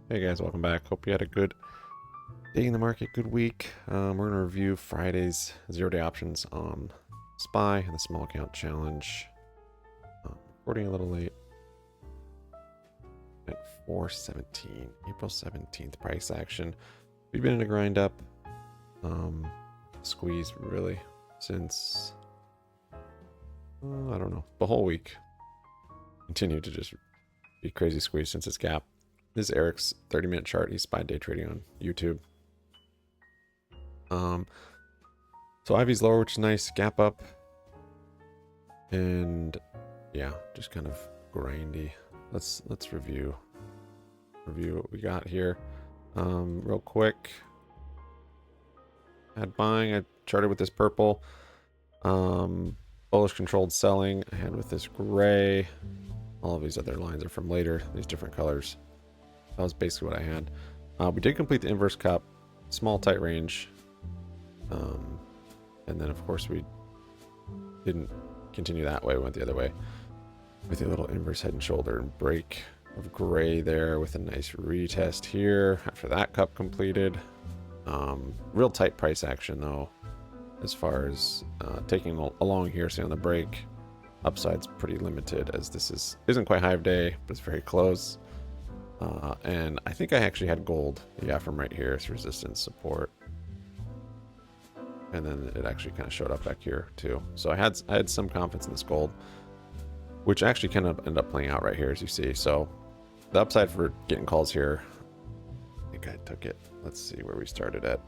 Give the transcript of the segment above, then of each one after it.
Hey guys, welcome back. Hope you had a good day in the market, good week. We're going to review Friday's 0-day options on SPY and the small account challenge. Recording a little late at 4:17, April 17th price action. We've been in a grind up, squeeze really since, I don't know, the whole week. Continue to just be crazy squeeze since its gap. This is Eric's 30-minute chart. He's SPY day trading on YouTube. So Ivy's lower, which is nice. Gap up. And yeah, just kind of grindy. Let's review what we got here. Real quick. Had buying. I charted with this purple. Bullish controlled selling. I had with this gray. All of these other lines are from later. These different colors. That was basically what I had. We did complete the inverse cup, small tight range, and then of course we didn't continue that way. We went the other way with a little inverse head and shoulder and break of gray there with a nice retest here after that cup completed. Real tight price action though, as far as taking along here. See on the break, upside's pretty limited as this isn't quite high of day, but it's very close. And I think I actually had gold, yeah, from right here. It's resistance, support, and then it actually kind of showed up back here too. So I had some confidence in this gold, which actually kind of ended up playing out right here, as you see. So the upside for getting calls here, I think I took it. Let's see where we started at.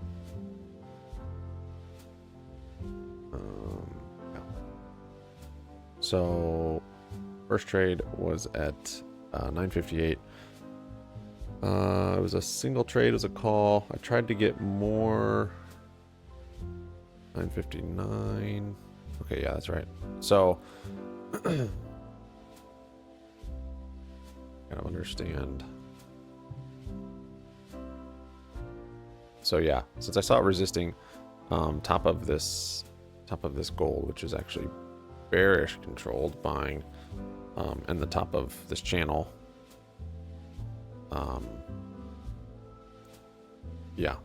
Yeah. So first trade was at 958. It was a single trade, it was a call. I tried to get more. 959. Okay, yeah, that's right. So kind of understand. So yeah, since I saw it resisting top of this gold, which is actually bearish controlled buying, and the top of this channel. Yeah,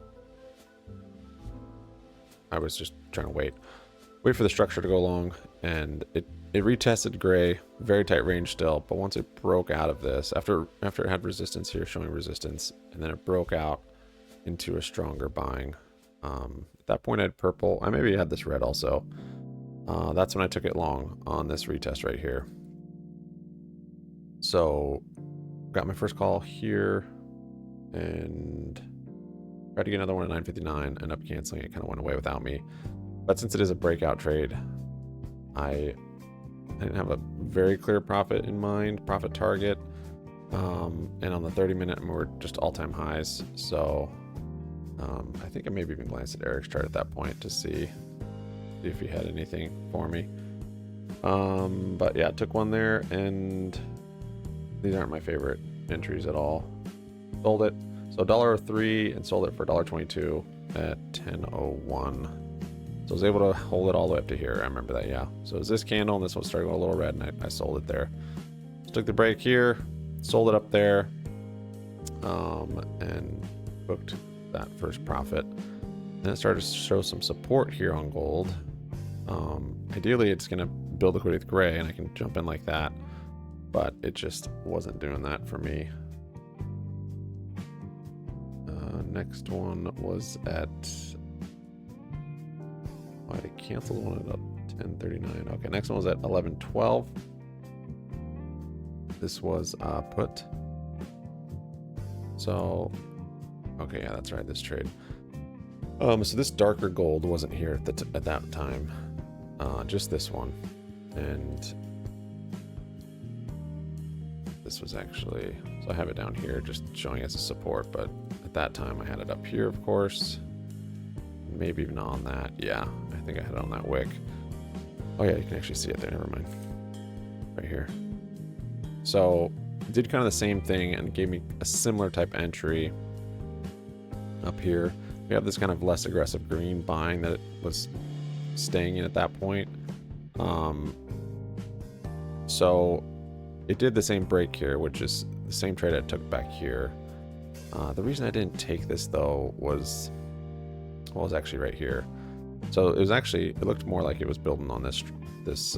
I was just trying to wait for the structure to go along, and it retested gray, very tight range still, but once it broke out of this, after it had resistance here, showing resistance, and then it broke out into a stronger buying. At that point I had purple. I maybe had this red also. That's when I took it long on this retest right here. So got my first call here and tried to get another one at 959, ended up canceling it, kind of went away without me. But since it is a breakout trade, I didn't have a very clear profit in mind, profit target. And on the 30-minute, we're just all-time highs. So I think I maybe even glanced at Eric's chart at that point to see if he had anything for me. But yeah, took one there, and these aren't my favorite entries at all. Sold it. So $1.03 and sold it for $1.22 at 10:01. So I was able to hold it all the way up to here. I remember that, yeah. So it was this candle, and this one started going a little red, and I sold it there. So took the break here, sold it up there, and booked that first profit. Then it started to show some support here on gold. Ideally, it's going to build liquidity with gray, and I can jump in like that, but it just wasn't doing that for me. Next one was at, I canceled one at 10:39. Okay, next one was at 11:12. This was put. So, okay, yeah, that's right, this trade. So this darker gold wasn't here at that time, just this one, and this was actually, so I have it down here just showing as a support, but at that time I had it up here, of course, maybe even on that. Yeah, I think I had it on that wick. Oh yeah, you can actually see it there, never mind, right here. So did kind of the same thing and gave me a similar type entry up here. We have this kind of less aggressive green buying that it was staying in at that point. So it did the same break here, which is the same trade I took back here. The reason I didn't take this though was, well, it was actually right here. So it was actually, it looked more like it was building on this less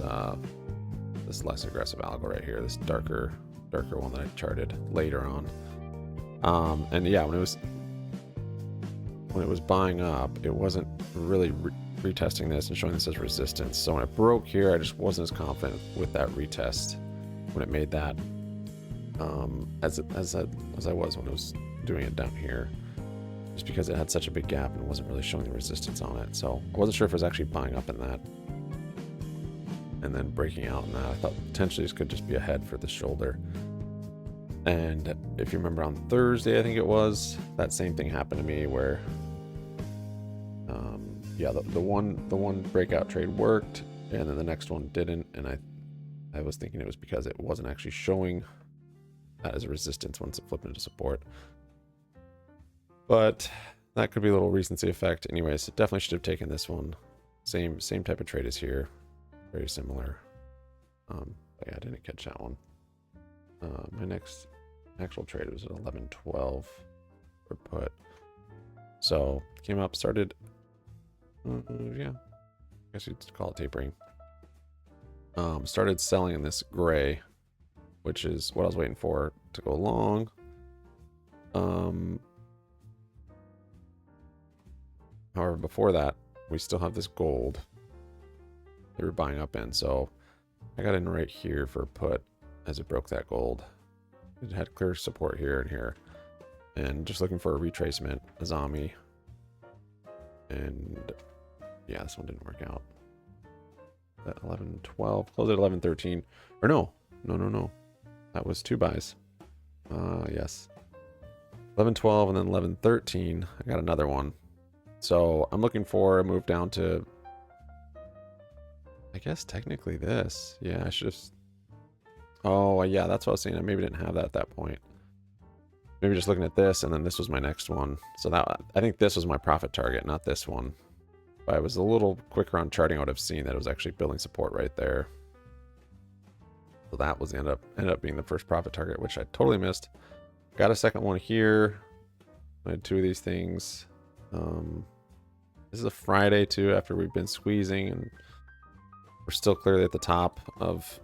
aggressive algo right here, this darker one that I charted later on. And yeah, when it was buying up, it wasn't really retesting this and showing this as resistance. So when it broke here, I just wasn't as confident with that retest when it made that, as I was when it was doing it down here, just because it had such a big gap and wasn't really showing the resistance on it. So I wasn't sure if it was actually buying up in that and then breaking out in that. I thought potentially this could just be a head for the shoulder. And if you remember on Thursday, I think it was, that same thing happened to me where, yeah, the one breakout trade worked, and then the next one didn't. And I was thinking it was because it wasn't actually showing that as a resistance once it flipped into support. But that could be a little recency effect. Anyways, it definitely should have taken this one. Same type of trade as here, very similar. But yeah, I didn't catch that one. My next actual trade was at 11.12 for put. So came up, started, yeah, I guess you'd call it tapering. Started selling in this gray, which is what I was waiting for to go long. However, before that, we still have this gold they were buying up in. So I got in right here for a put as it broke that gold. It had clear support here and here. And just looking for a retracement, Azami. And yeah, this one didn't work out. At 11.12, closed at 11.13. Or no. That was two buys. Yes. 11.12 and then 11.13. I got another one. So I'm looking for a move down to, I guess technically this. Yeah, I should have. Oh, yeah, that's what I was saying. I maybe didn't have that at that point. Maybe just looking at this, and then this was my next one. So that, I think this was my profit target, not this one. If I was a little quicker on charting, I would have seen that it was actually building support right there. So that was ended up being the first profit target, which I totally missed. Got a second one here. I had two of these things. This is a Friday too, after we've been squeezing, and we're still clearly at the top of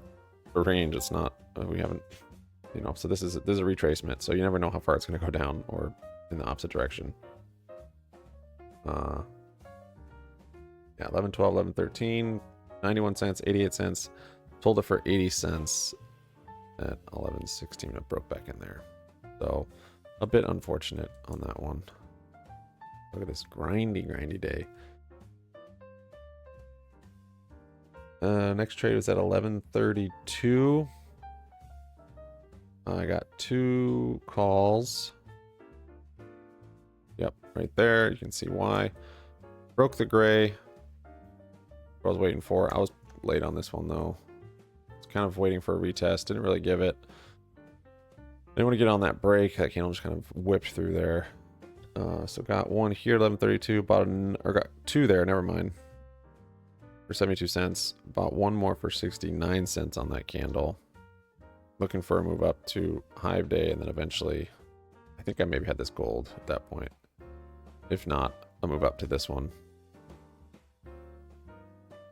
the range. It's not, we haven't, you know, so this is a retracement, so you never know how far it's going to go down or in the opposite direction. Yeah, 11, 12, 11, 13, 91 cents, 88 cents. Sold it for 80 cents at 11.16. It broke back in there. So a bit unfortunate on that one. Look at this grindy day. Next trade was at 11.32. I got two calls. Yep, right there. You can see why. Broke the gray. I was waiting for. I was late on this one though. Was kind of waiting for a retest. Didn't really give it. Didn't want to get on that break. That candle just kind of whipped through there. So got one here, 11.32. Bought or got two there. Never mind. For 72 cents. Bought one more for 69 cents on that candle. Looking for a move up to Hive Day, and then eventually, I think I maybe had this gold at that point. If not, I'll move up to this one.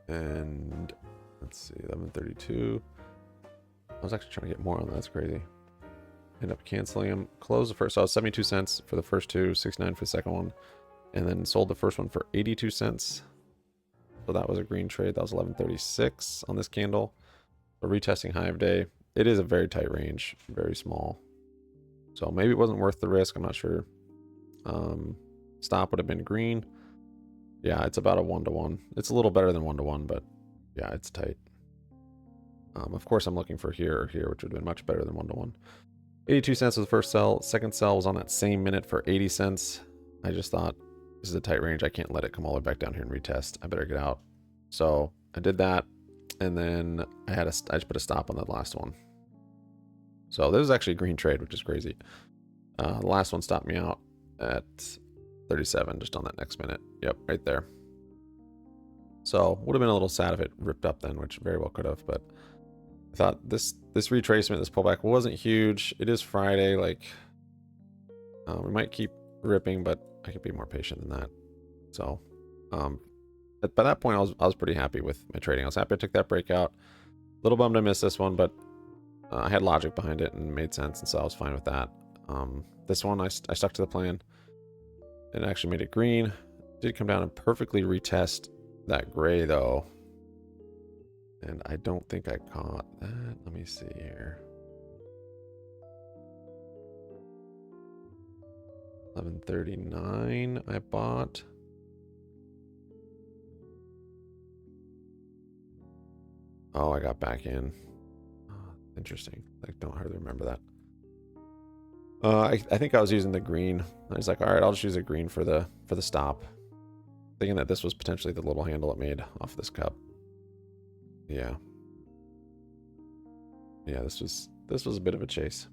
And let's see, 11.32. I was actually trying to get more on that. That's crazy. End up canceling them. Closed the first. So I was 72 cents for the first two, 69 for the second one, and then sold the first one for 82 cents. So that was a green trade. That was 11.36 on this candle. So retesting Hive Day. It is a very tight range, very small. So maybe it wasn't worth the risk. I'm not sure. Stop would have been green. Yeah, it's about a 1-to-1. It's a little better than 1-to-1, but yeah, it's tight. Of course, I'm looking for here or here, which would have been much better than 1-to-1. 82 cents was the first sell. Second sell was on that same minute for 80 cents. I just thought, this is a tight range. I can't let it come all the way back down here and retest. I better get out. So I did that. And then I just put a stop on that last one. So this is actually a green trade, which is crazy. The last one stopped me out at 37, just on that next minute. Yep, right there. So would have been a little sad if it ripped up then, which very well could have. But I thought this retracement, this pullback wasn't huge. It is Friday, like We might keep ripping, but I could be more patient than that. So, by that point, I was pretty happy with my trading. I was happy I took that breakout. A little bummed I missed this one, but I had logic behind it and made sense, and so I was fine with that. This one, I stuck to the plan. It actually made it green. Did come down and perfectly retest that gray, though. And I don't think I caught that. Let me see here. 1139 I bought. Oh, I got back in. Oh, interesting. I don't hardly remember that. I think I was using the green. I was like, all right, I'll just use a green for the stop, thinking that this was potentially the little handle it made off this cup. Yeah. Yeah, this was a bit of a chase.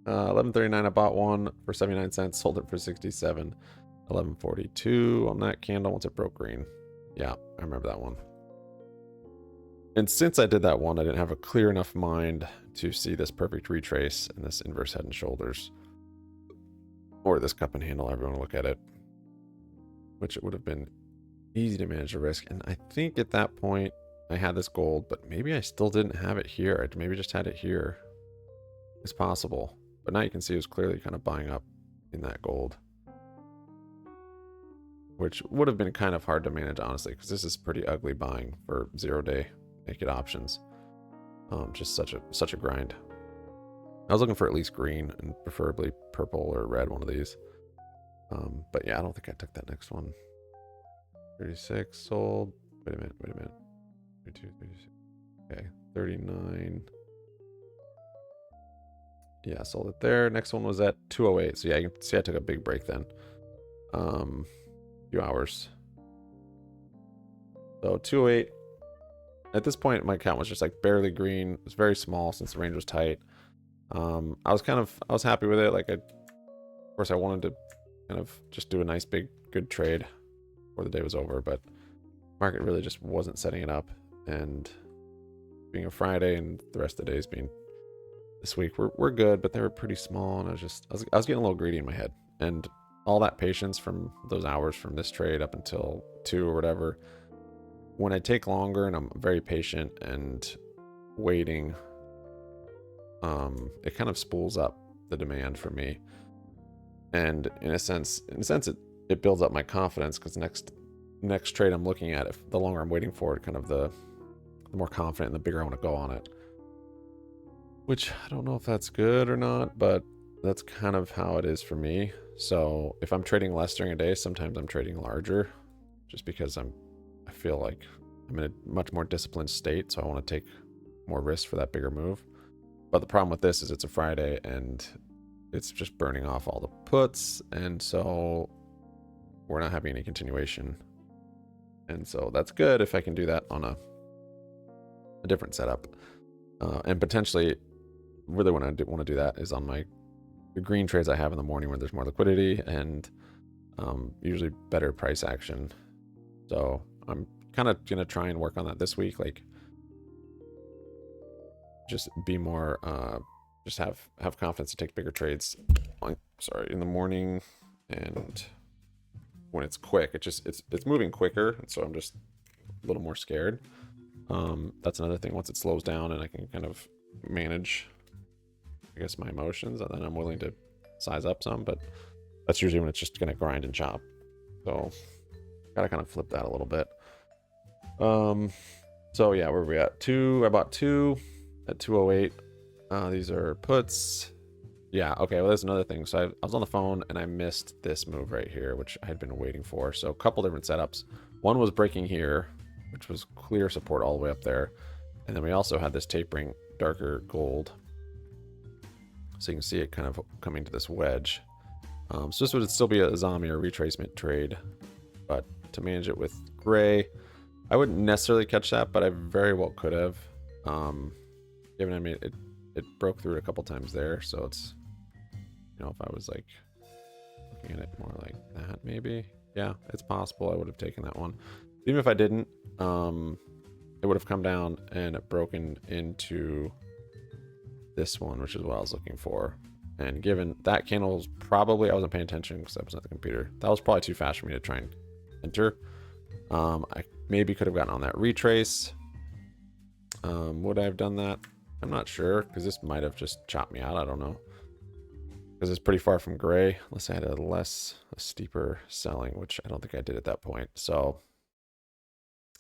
1139 I bought one for 79 cents, sold it for 67. 1142 on that candle once it broke green. Yeah, I remember that one. And since I did that one, I didn't have a clear enough mind to see this perfect retrace and this inverse head and shoulders. Or this cup and handle, everyone will look at it. Which it would have been easy to manage the risk. And I think at that point, I had this gold, but maybe I still didn't have it here. I maybe just had it here. It's possible. But now you can see it was clearly kind of buying up in that gold. Which would have been kind of hard to manage, honestly, because this is pretty ugly buying for 0-day naked options. Just such a grind. I was looking for at least green and preferably purple or red, one of these. But yeah, I don't think I took that next one. 36 sold. Wait a minute. 32, 36. Okay, 39. Yeah, sold it there. Next one was at 208. So yeah, you can see I took a big break then. Few hours. So 208. At this point, my account was just like barely green. It was very small since the range was tight. I was happy with it. Like, of course, I wanted to kind of just do a nice big good trade before the day was over, but market really just wasn't setting it up. And being a Friday and the rest of the days being this week, we're good, but they were pretty small, and I was getting a little greedy in my head, and all that patience from those hours from this trade up until 2 or whatever. When I take longer and I'm very patient and waiting, it kind of spools up the demand for me. And in a sense, it builds up my confidence, because next trade I'm looking at, if the longer I'm waiting for it, kind of the more confident and the bigger I want to go on it. Which I don't know if that's good or not, but that's kind of how it is for me. So if I'm trading less during a day, sometimes I'm trading larger, just because I feel like I'm in a much more disciplined state, so I want to take more risks for that bigger move. But the problem with this is it's a Friday and it's just burning off all the puts, and so we're not having any continuation. And so that's good if I can do that on a different setup. And potentially, really when I want to do that is on the green trades I have in the morning where there's more liquidity and usually better price action. So I'm kind of going to try and work on that this week. Like, just be more, just have confidence to take bigger trades, in the morning, and when it's quick, it's moving quicker, and so I'm just a little more scared. That's another thing. Once it slows down and I can kind of manage, I guess, my emotions, and then I'm willing to size up some, but that's usually when it's just going to grind and chop. So gotta kind of flip that a little bit. So yeah, where are we at? 2, I bought 2 at 208. These are puts. Yeah, okay, well, there's another thing. So I was on the phone and I missed this move right here, which I had been waiting for. So a couple different setups. One was breaking here, which was clear support all the way up there. And then we also had this tapering darker gold. So you can see it kind of coming to this wedge. So this would still be a zombie or retracement trade, but to manage it with gray, I wouldn't necessarily catch that, but I very well could have. Given I mean it broke through it a couple times there, so it's, if I was like looking at it more like that, maybe, yeah, it's possible I would have taken that one. Even if I didn't, it would have come down and broken into this one, which is what I was looking for. And given that candle was probably, I wasn't paying attention because I was at the computer. That was probably too fast for me to try and enter. I maybe could have gotten on that retrace. Would I have done that? I'm not sure because this might have just chopped me out. I don't know. Because it's pretty far from gray, unless I had a steeper selling, which I don't think I did at that point. So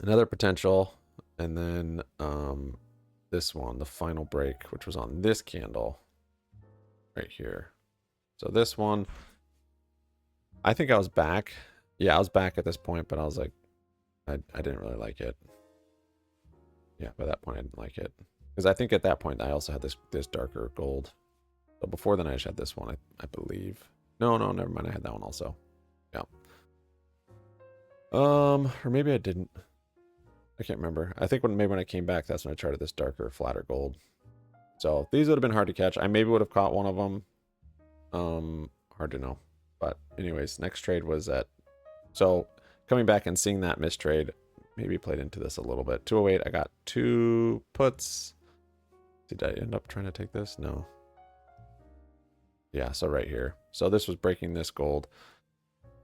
another potential, and then this one, the final break, which was on this candle right here. So this one, I think I was back. Yeah, I was back at this point, but I was like, I didn't really like it. Yeah, by that point I didn't like it. Because I think at that point I also had this darker gold. So before then I just had this one, I believe. No, never mind. I had that one also. Yeah. Or maybe I didn't. I can't remember. I think maybe when I came back, that's when I charted this darker, flatter gold. So these would have been hard to catch. I maybe would have caught one of them. Hard to know. But anyways, next trade was at... So coming back and seeing that mistrade maybe played into this a little bit. 208, I got 2 puts. Did I end up trying to take this? No. Yeah, so right here. So this was breaking this gold.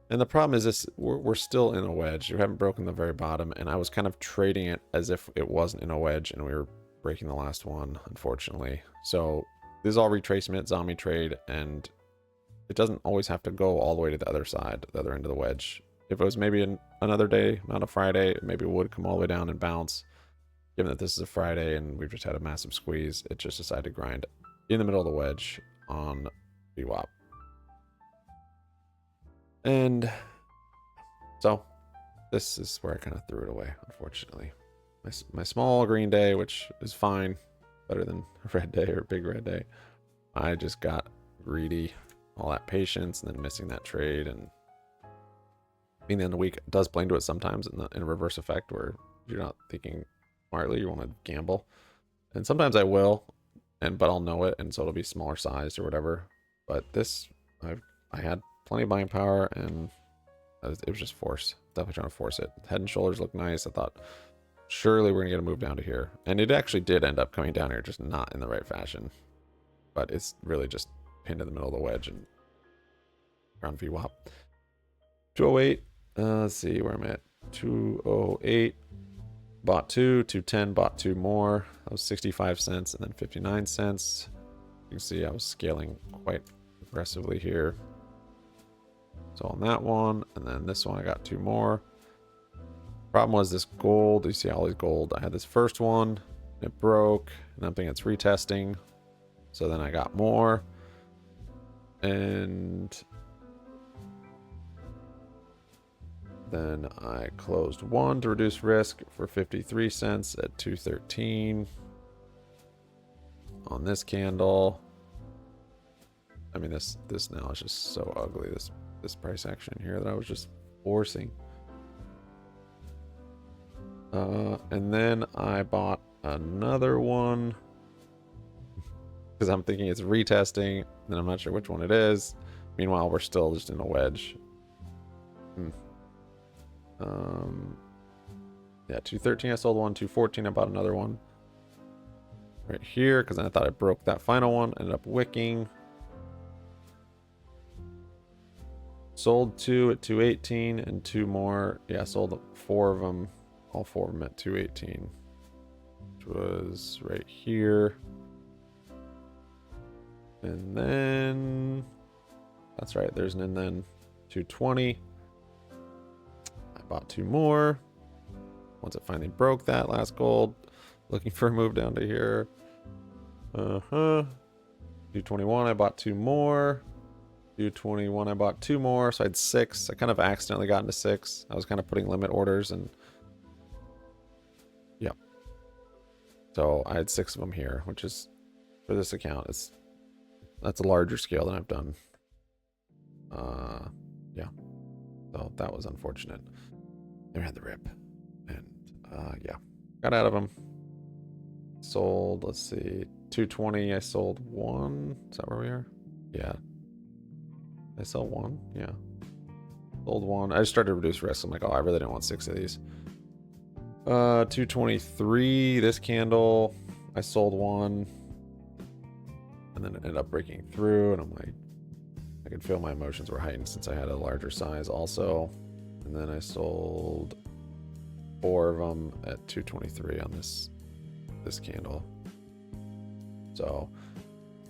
And the problem is this, we're still in a wedge. We haven't broken the very bottom, and I was kind of trading it as if it wasn't in a wedge, and we were breaking the last one, unfortunately. So this is all retracement, zombie trade, and it doesn't always have to go all the way to the other side, the other end of the wedge. If it was maybe another day, not a Friday, maybe it would come all the way down and bounce. Given that this is a Friday and we've just had a massive squeeze, it just decided to grind in the middle of the wedge on VWAP. And so this is where I kind of threw it away, unfortunately. My small green day, which is fine, better than a red day or a big red day. I just got greedy, all that patience, and then missing that trade. And being the end of the week does play into it sometimes in a reverse effect where you're not thinking smartly, you want to gamble. And sometimes I will, but I'll know it, and so it'll be smaller sized or whatever. But this, I had plenty of buying power, and it was just force. Definitely trying to force it. Head and shoulders look nice. I thought surely we're gonna get a move down to here, and it actually did end up coming down here, just not in the right fashion. But it's really just pinned in the middle of the wedge and around VWAP. 208. Let's see where I'm at. 208. Bought 2, 210, bought 2 more. That was 65 cents and then 59 cents. You can see I was scaling quite aggressively here. So on that one, and then this one I got 2 more. Problem was this gold. You see all these gold. I had this first one, it broke, and I'm thinking it's retesting. So then I got more. And then I closed one to reduce risk for 53 cents at 213 on this candle. I mean, this now is just so ugly, this price action here that I was just forcing. And then I bought another one because I'm thinking it's retesting, and I'm not sure which one it is. Meanwhile, we're still just in a wedge. Yeah, 213 I sold one, 214 I bought another one right here because I thought I broke that final one. Ended up wicking. Sold 2 at 218 and 2 more. Yeah, sold 4 of them, all 4 of them at 218, which was right here. And then that's right, there's an and then 220. Bought 2 more once it finally broke that last gold. Looking for a move down to here. 221 I bought 2 more. 221 I bought 2 more, so I had 6. I kind of accidentally got into 6. I was kind of putting limit orders, and yeah, so I had 6 of them here, which is, for this account, that's a larger scale than I've done. Yeah, so that was unfortunate. I had the rip, and yeah, got out of them. Sold, let's see, 220 I sold 1. Is that where we are? Yeah, I sell 1. Yeah, sold 1. I just started to reduce risk. I'm like, oh, I really didn't want 6 of these. 223 this candle, I sold 1, and then it ended up breaking through, and I'm like, I could feel my emotions were heightened since I had a larger size also. And then I sold 4 of them at 223 on this candle. So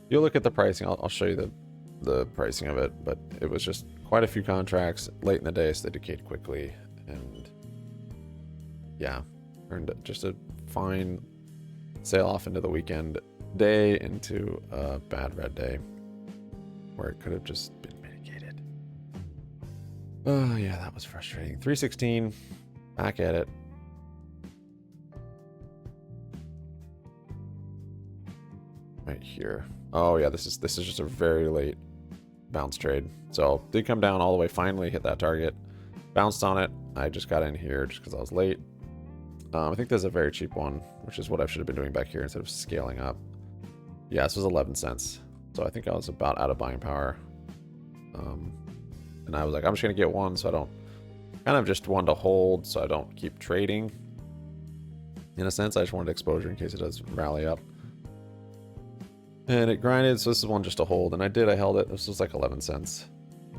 you'll look at the pricing. I'll show you the pricing of it, but it was just quite a few contracts late in the day, so they decayed quickly. And yeah, turned just a fine sail off into the weekend day into a bad red day where it could have just been mitigated. Oh yeah, that was frustrating. 316, back at it. Right here. Oh yeah, this is just a very late bounce trade. So did come down all the way, finally hit that target, bounced on it. I just got in here just because I was late. I think there's a very cheap one, which is what I should have been doing back here instead of scaling up. Yeah, this was 11 cents. So I think I was about out of buying power. And I was like, I'm just going to get one so I don't, kind of just one to hold so I don't keep trading. In a sense, I just wanted exposure in case it does rally up. And it grinded, so this is one just to hold. And I held it. This was like 11 cents.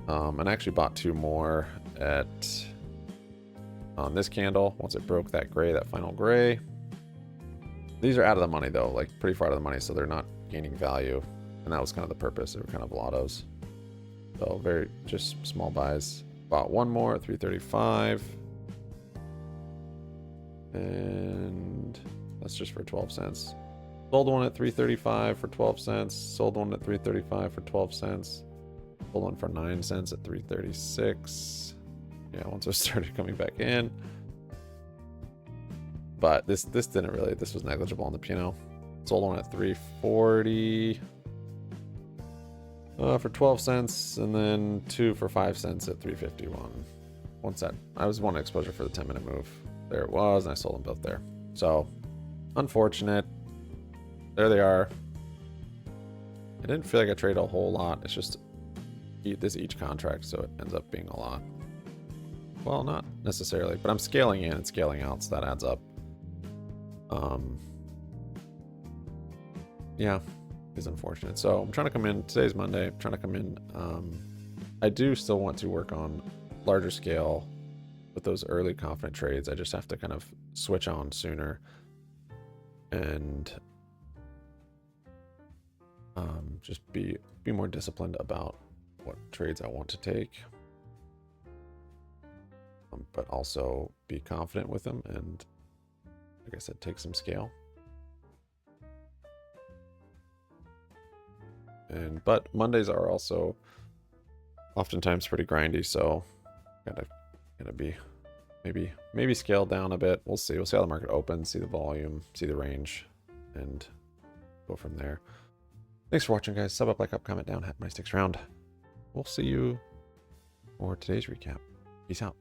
And I actually bought 2 more on this candle once it broke that gray, that final gray. These are out of the money though, like pretty far out of the money, so they're not gaining value. And that was kind of the purpose. They were kind of lottos. So very just small buys. Bought 1 more at 335. And that's just for 12 cents. Sold one at 335 for 12 cents. Sold one at 335 for 12 cents. Sold one for 9 cents at 336. Yeah, once it started coming back in. But this didn't really, this was negligible on the P&L. Sold one at 340 for 12 cents, and then 2 for 5 cents at 351. Once that, I was wanting exposure for the 10-minute move. There it was, and I sold them both there. So, unfortunate. There they are. I didn't feel like I traded a whole lot. It's just this each contract, so it ends up being a lot. Well, not necessarily, but I'm scaling in and scaling out, so that adds up. Yeah, it's unfortunate. So I'm trying to come in. Today's Monday. I'm trying to come in. I do still want to work on larger scale with those early confident trades. I just have to kind of switch on sooner and just be more disciplined about what trades I want to take, but also be confident with them, and like I said, take some scale. But Mondays are also oftentimes pretty grindy, so gotta be maybe scaled down a bit. We'll see how the market opens, see the volume, see the range, and go from there. Thanks for watching, guys. Sub up, like up, comment down. Have a nice sticks around. We'll see you for today's recap. Peace out.